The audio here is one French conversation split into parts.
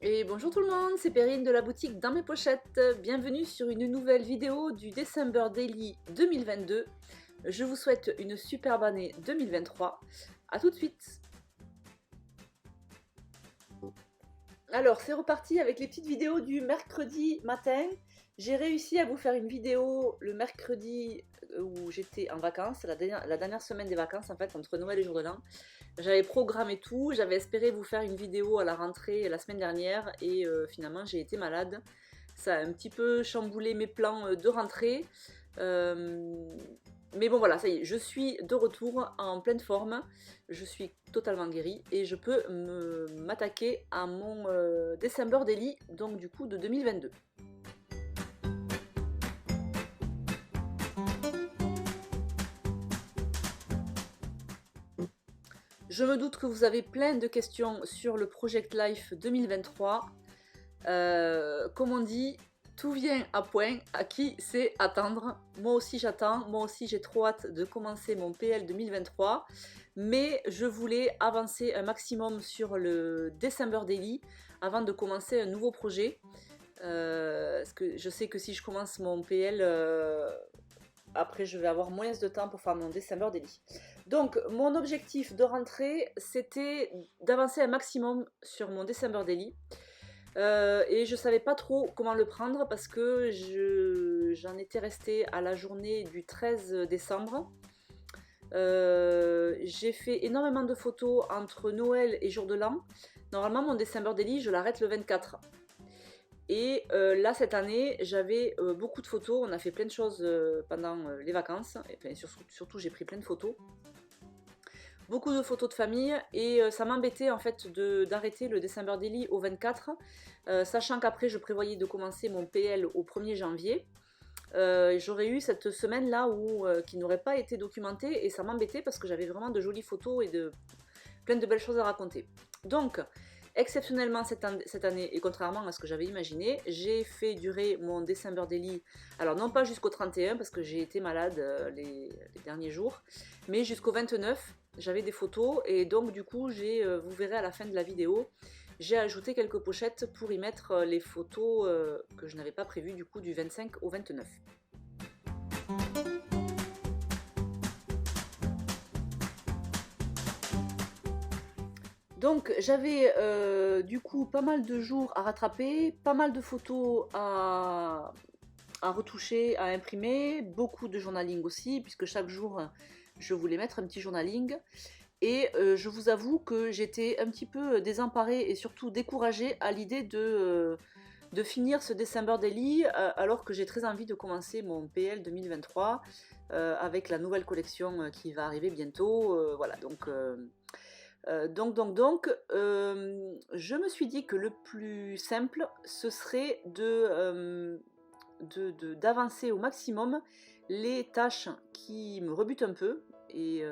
Et bonjour tout le monde, c'est Perrine de la boutique Dans mes pochettes. Bienvenue sur une nouvelle vidéo du December Daily 2022. Je vous souhaite une superbe année 2023. A tout de suite. Alors c'est reparti avec les petites vidéos du mercredi matin. J'ai réussi à vous faire une vidéo le mercredi où j'étais en vacances, la dernière semaine des vacances en fait, entre Noël et Jour de l'An. J'avais programmé tout, j'avais espéré vous faire une vidéo à la rentrée la semaine dernière et finalement j'ai été malade. Ça a un petit peu chamboulé mes plans de rentrée. Mais bon voilà, ça y est, je suis de retour en pleine forme, je suis totalement guérie et je peux m'attaquer à mon December Daily, donc du coup de 2022. Je me doute que vous avez plein de questions sur le Project Life 2023. Comme on dit, tout vient à point, à qui sait attendre. Moi aussi j'attends, moi aussi j'ai trop hâte de commencer mon PL 2023, mais je voulais avancer un maximum sur le December Daily avant de commencer un nouveau projet. Parce que je sais que si je commence mon PL, après je vais avoir moins de temps pour faire mon December Daily. Donc mon objectif de rentrée, c'était d'avancer un maximum sur mon December Daily. Et je savais pas trop comment le prendre parce que j'en étais restée à la journée du 13 décembre. J'ai fait énormément de photos entre Noël et Jour de l'An. Normalement, mon December Daily, je l'arrête le 24. Et là, cette année, j'avais beaucoup de photos. On a fait plein de choses pendant les vacances. Et, enfin, surtout, j'ai pris plein de photos. Beaucoup de photos de famille et ça m'embêtait en fait d'arrêter le December Daily au 24, sachant qu'après je prévoyais de commencer mon PL au 1er janvier. J'aurais eu cette semaine là qui n'aurait pas été documentée et ça m'embêtait parce que j'avais vraiment de jolies photos et plein de belles choses à raconter. Donc exceptionnellement cette année, et contrairement à ce que j'avais imaginé, j'ai fait durer mon December Daily, alors non pas jusqu'au 31 parce que j'ai été malade les derniers jours, mais jusqu'au 29, j'avais des photos et donc du coup, vous verrez à la fin de la vidéo, j'ai ajouté quelques pochettes pour y mettre les photos que je n'avais pas prévues du coup du 25 au 29. Donc j'avais du coup pas mal de jours à rattraper, pas mal de photos à retoucher, à imprimer, beaucoup de journaling aussi, puisque chaque jour je voulais mettre un petit journaling. Et je vous avoue que j'étais un petit peu désemparée et surtout découragée à l'idée de finir ce December Daily alors que j'ai très envie de commencer mon PL 2023 avec la nouvelle collection qui va arriver bientôt. Voilà, je me suis dit que le plus simple, ce serait d'avancer au maximum les tâches qui me rebutent un peu. Et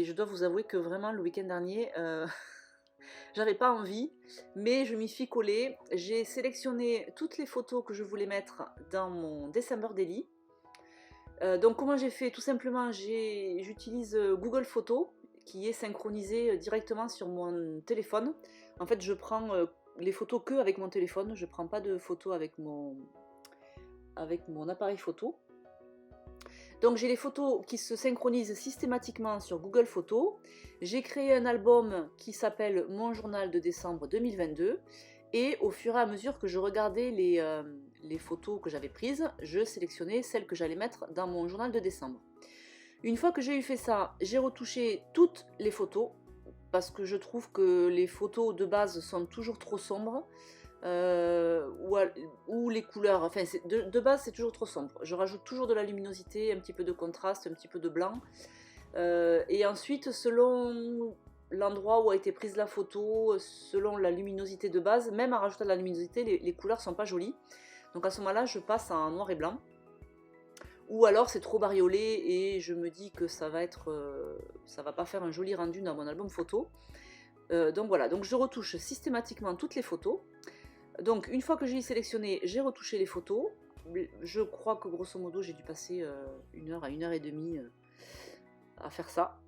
je dois vous avouer que vraiment le week-end dernier, j'avais pas envie, mais je m'y suis collée. J'ai sélectionné toutes les photos que je voulais mettre dans mon December Daily. Donc comment j'ai fait? Tout simplement, j'utilise Google Photos, qui est synchronisé directement sur mon téléphone. En fait, je prends les photos que avec mon téléphone, je prends pas de photos avec mon appareil photo. Donc j'ai les photos qui se synchronisent systématiquement sur Google Photos. J'ai créé un album qui s'appelle Mon journal de décembre 2022. Et au fur et à mesure que je regardais les photos que j'avais prises, je sélectionnais celles que j'allais mettre dans mon journal de décembre. Une fois que j'ai eu fait ça, j'ai retouché toutes les photos parce que je trouve que les photos de base sont toujours trop sombres. Ou les couleurs, enfin de base c'est toujours trop sombre. Je rajoute toujours de la luminosité, un petit peu de contraste, un petit peu de blanc. Et ensuite, selon l'endroit où a été prise la photo, selon la luminosité de base, même en rajoutant de la luminosité, les couleurs sont pas jolies. Donc à ce moment-là, je passe en noir et blanc. Ou alors c'est trop bariolé et je me dis que ça va pas faire un joli rendu dans mon album photo. Donc voilà, donc je retouche systématiquement toutes les photos. Donc une fois que j'ai sélectionné, j'ai retouché les photos. Je crois que grosso modo j'ai dû passer 1 heure à 1 heure et demie à faire ça.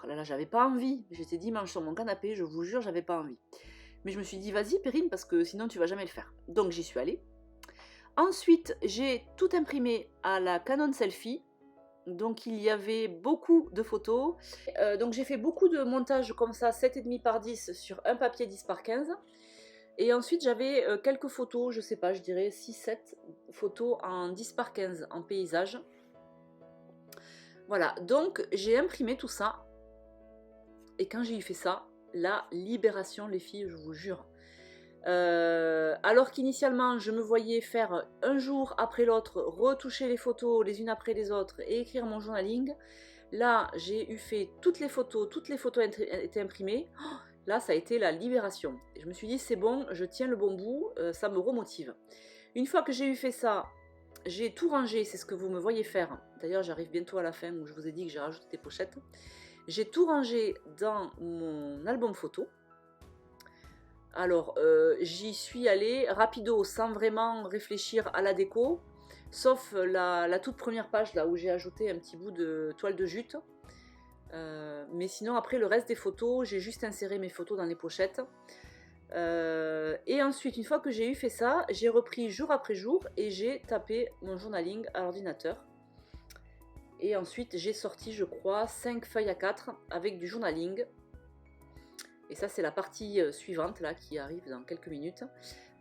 Oh là là, j'avais pas envie. J'étais dimanche sur mon canapé, je vous jure, j'avais pas envie. Mais je me suis dit, vas-y Perrine, parce que sinon tu vas jamais le faire. Donc j'y suis allée. Ensuite, j'ai tout imprimé à la Canon Selfie. Donc il y avait beaucoup de photos. Donc j'ai fait beaucoup de montages comme ça, 7,5 par 10 sur un papier 10 par 15. Et ensuite j'avais quelques photos, je sais pas, je dirais 6-7 photos en 10 par 15 en paysage. Voilà, donc j'ai imprimé tout ça. Et quand j'ai eu fait ça, la libération les filles, je vous jure. Alors qu'initialement je me voyais faire un jour après l'autre, retoucher les photos les unes après les autres et écrire mon journaling. Là j'ai eu fait toutes les photos étaient imprimées. Oh, là ça a été la libération. Et je me suis dit c'est bon, je tiens le bon bout, ça me remotive. Une fois que j'ai eu fait ça, j'ai tout rangé, c'est ce que vous me voyez faire. D'ailleurs j'arrive bientôt à la fin où je vous ai dit que j'ai rajouté des pochettes. J'ai tout rangé dans mon album photo. Alors, j'y suis allée rapido, sans vraiment réfléchir à la déco, sauf la toute première page là où j'ai ajouté un petit bout de toile de jute. Mais sinon, après le reste des photos, j'ai juste inséré mes photos dans les pochettes. Et ensuite, une fois que j'ai eu fait ça, j'ai repris jour après jour et j'ai tapé mon journaling à l'ordinateur. Et ensuite, j'ai sorti, je crois, 5 feuilles A4 avec du journaling. Et ça, c'est la partie suivante là qui arrive dans quelques minutes.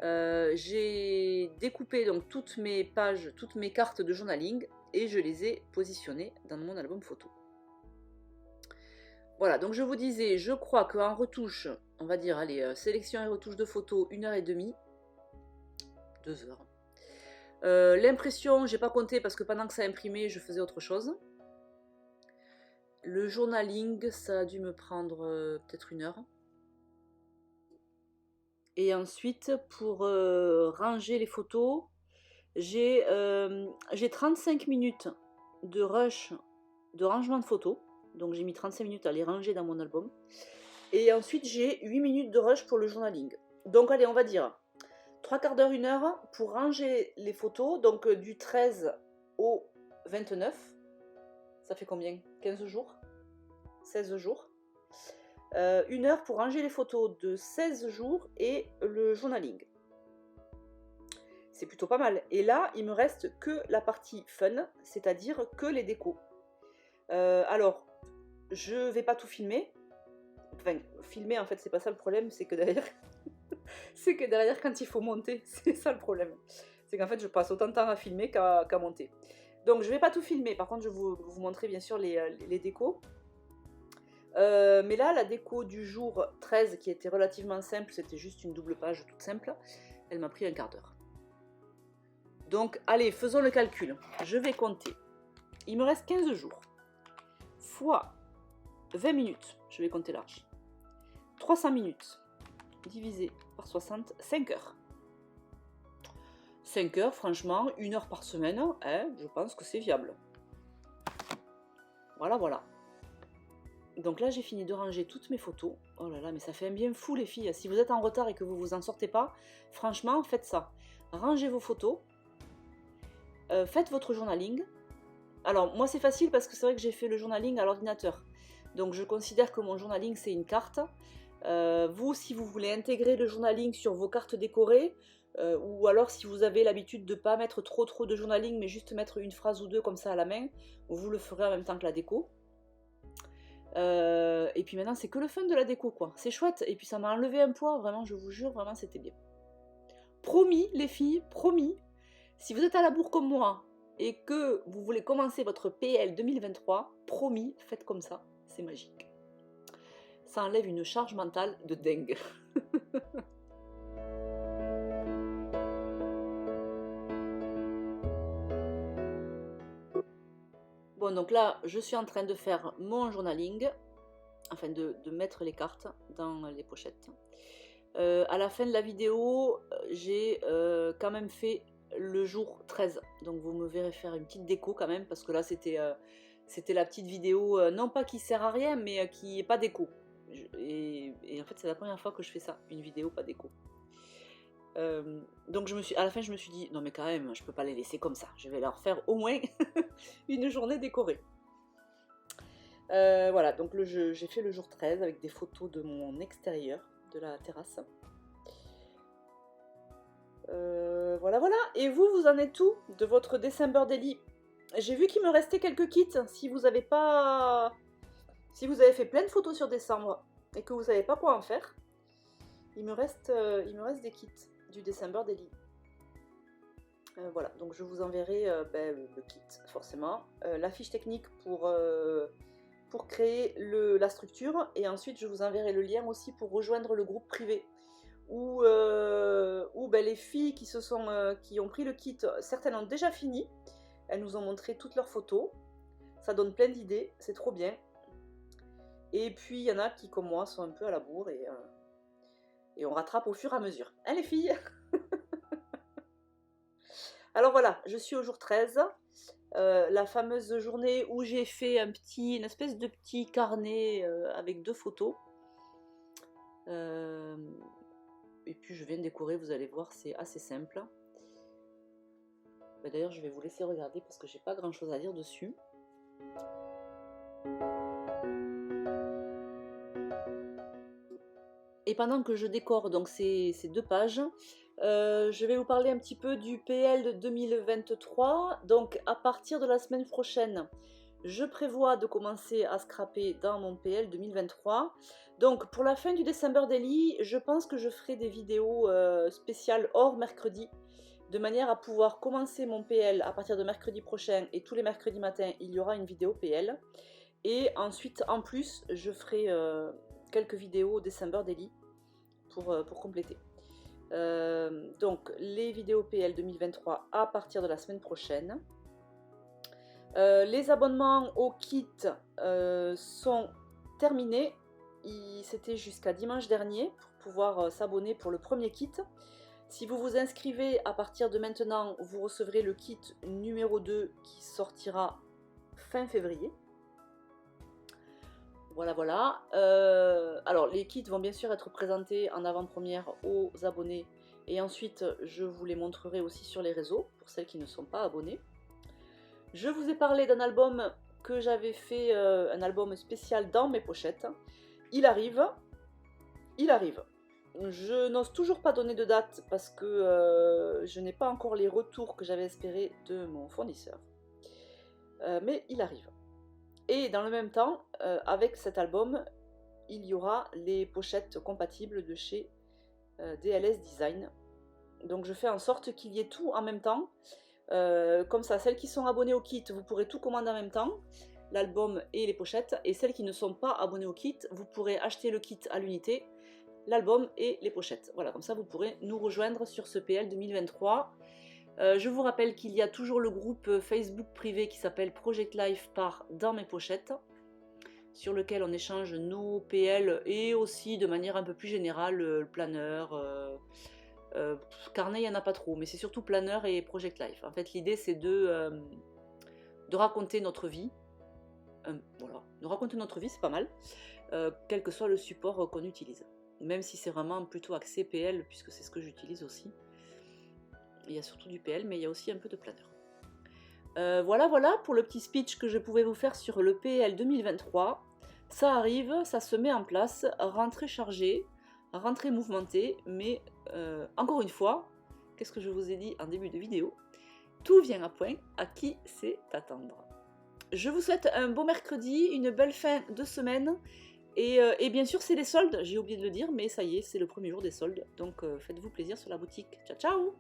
J'ai découpé donc toutes mes pages, toutes mes cartes de journaling et je les ai positionnées dans mon album photo. Voilà, donc je vous disais, je crois qu'en retouche, on va dire, allez, sélection et retouche de photos, 1h30, 2 heures. L'impression, j'ai pas compté parce que pendant que ça imprimait, je faisais autre chose. Le journaling, ça a dû me prendre peut-être 1 heure. Et ensuite, pour ranger les photos, j'ai 35 minutes de rush, de rangement de photos. Donc j'ai mis 35 minutes à les ranger dans mon album. Et ensuite, j'ai 8 minutes de rush pour le journaling. Donc allez, on va dire 3 quarts d'heure, 1 heure pour ranger les photos. Donc du 13 au 29. Ça fait combien? 15 jours? 16 jours. 1 heure pour ranger les photos de 16 jours et le journaling. C'est plutôt pas mal. Et là, il me reste que la partie fun, c'est-à-dire que les décos. Alors, je vais pas tout filmer. Enfin, filmer, en fait, c'est pas ça le problème, c'est que derrière, c'est que derrière, quand il faut monter, c'est ça le problème. C'est qu'en fait, je passe autant de temps à filmer qu'à monter. Donc, je vais pas tout filmer. Par contre, je vais vous montrer, bien sûr, les décos. Mais là, la déco du jour 13, qui était relativement simple, c'était juste une double page toute simple, elle m'a pris un quart d'heure. Donc, allez, faisons le calcul. Je vais compter. Il me reste 15 jours. Fois 20 minutes, je vais compter large. 300 minutes, divisé par 60, 5 heures. 5 heures, franchement, 1 heure par semaine, hein, je pense que c'est viable. Voilà, voilà. Donc là, j'ai fini de ranger toutes mes photos. Oh là là, mais ça fait un bien fou, les filles. Si vous êtes en retard et que vous vous en sortez pas, franchement, faites ça. Rangez vos photos. Faites votre journaling. Alors, moi, c'est facile parce que c'est vrai que j'ai fait le journaling à l'ordinateur. Donc, je considère que mon journaling, c'est une carte. Vous, si vous voulez intégrer le journaling sur vos cartes décorées, ou alors si vous avez l'habitude de ne pas mettre trop de journaling, mais juste mettre une phrase ou deux comme ça à la main, vous le ferez en même temps que la déco. Et puis maintenant, c'est que le fun de la déco, quoi. C'est chouette. Et puis ça m'a enlevé un poids, vraiment, je vous jure, vraiment, c'était bien. Promis, les filles, promis. Si vous êtes à la bourre comme moi et que vous voulez commencer votre PL 2023, promis, faites comme ça, c'est magique. Ça enlève une charge mentale de dingue. Bon, donc là, je suis en train de faire mon journaling, enfin de mettre les cartes dans les pochettes. À la fin de la vidéo, j'ai quand même fait le jour 13, donc vous me verrez faire une petite déco quand même, parce que là c'était la petite vidéo, non pas qui sert à rien, mais qui n'est pas déco. Et en fait c'est la première fois que je fais ça, une vidéo pas déco. Donc à la fin je me suis dit, non mais quand même, je peux pas les laisser comme ça, je vais leur faire au moins une journée décorée. Voilà, donc j'ai fait le jour 13 avec des photos de mon extérieur, de la terrasse. Voilà, voilà. Et vous, vous en êtes où de votre December Daily? J'ai vu qu'il me restait quelques kits. Si vous avez pas... Si vous avez fait plein de photos sur décembre et que vous savez pas quoi en faire, il me reste des kits du December Daily. Voilà, donc je vous enverrai le kit, forcément, la fiche technique pour créer la structure, et ensuite je vous enverrai le lien aussi pour rejoindre le groupe privé où les filles qui ont pris le kit, certaines ont déjà fini, elles nous ont montré toutes leurs photos, ça donne plein d'idées, c'est trop bien. Et puis il y en a qui, comme moi, sont un peu à la bourre et on rattrape au fur et à mesure. Hein les filles? Alors voilà, je suis au jour 13, la fameuse journée où j'ai fait une espèce de petit carnet avec 2 photos. Et puis je viens de décorer, vous allez voir, c'est assez simple. D'ailleurs, je vais vous laisser regarder parce que j'ai pas grand chose à dire dessus. Et pendant que je décore donc ces 2 pages, je vais vous parler un petit peu du PL de 2023. Donc à partir de la semaine prochaine, je prévois de commencer à scraper dans mon PL 2023. Donc pour la fin du December Daily, je pense que je ferai des vidéos spéciales hors mercredi, de manière à pouvoir commencer mon PL à partir de mercredi prochain, et tous les mercredis matins, il y aura une vidéo PL. Et ensuite, en plus, je ferai quelques vidéos December Daily pour compléter. Donc les vidéos PL 2023 à partir de la semaine prochaine. Les abonnements au kit sont terminés. C'était jusqu'à dimanche dernier pour pouvoir s'abonner pour le premier kit. Si vous vous inscrivez à partir de maintenant, vous recevrez le kit numéro 2 qui sortira fin février. Voilà, voilà. Alors, les kits vont bien sûr être présentés en avant-première aux abonnés. Et ensuite, je vous les montrerai aussi sur les réseaux, pour celles qui ne sont pas abonnées. Je vous ai parlé d'un album que j'avais fait, un album spécial dans mes pochettes. Il arrive. Il arrive. Je n'ose toujours pas donner de date parce que je n'ai pas encore les retours que j'avais espérés de mon fournisseur. Mais il arrive. Et dans le même temps, avec cet album, il y aura les pochettes compatibles de chez DLS Design. Donc je fais en sorte qu'il y ait tout en même temps. Comme ça, celles qui sont abonnées au kit, vous pourrez tout commander en même temps, l'album et les pochettes. Et celles qui ne sont pas abonnées au kit, vous pourrez acheter le kit à l'unité, l'album et les pochettes. Voilà, comme ça vous pourrez nous rejoindre sur ce PL 2023. Je vous rappelle qu'il y a toujours le groupe Facebook privé qui s'appelle Project Life par Dans mes pochettes, sur lequel on échange nos PL et aussi de manière un peu plus générale le planeur. Carnet, il n'y en a pas trop, mais c'est surtout planeur et Project Life. En fait, l'idée c'est de raconter notre vie. Voilà, de raconter notre vie, c'est pas mal, quel que soit le support qu'on utilise. Même si c'est vraiment plutôt axé PL, puisque c'est ce que j'utilise aussi. Il y a surtout du PL, mais il y a aussi un peu de planeur. Voilà, voilà pour le petit speech que je pouvais vous faire sur le PL 2023. Ça arrive, ça se met en place, rentrée chargée, rentrée mouvementée, mais encore une fois, qu'est-ce que je vous ai dit en début de vidéo? Tout vient à point, à qui c'est attendre. Je vous souhaite un beau mercredi, une belle fin de semaine. Et bien sûr, c'est les soldes, j'ai oublié de le dire, mais ça y est, c'est le premier jour des soldes. Donc faites-vous plaisir sur la boutique. Ciao, ciao!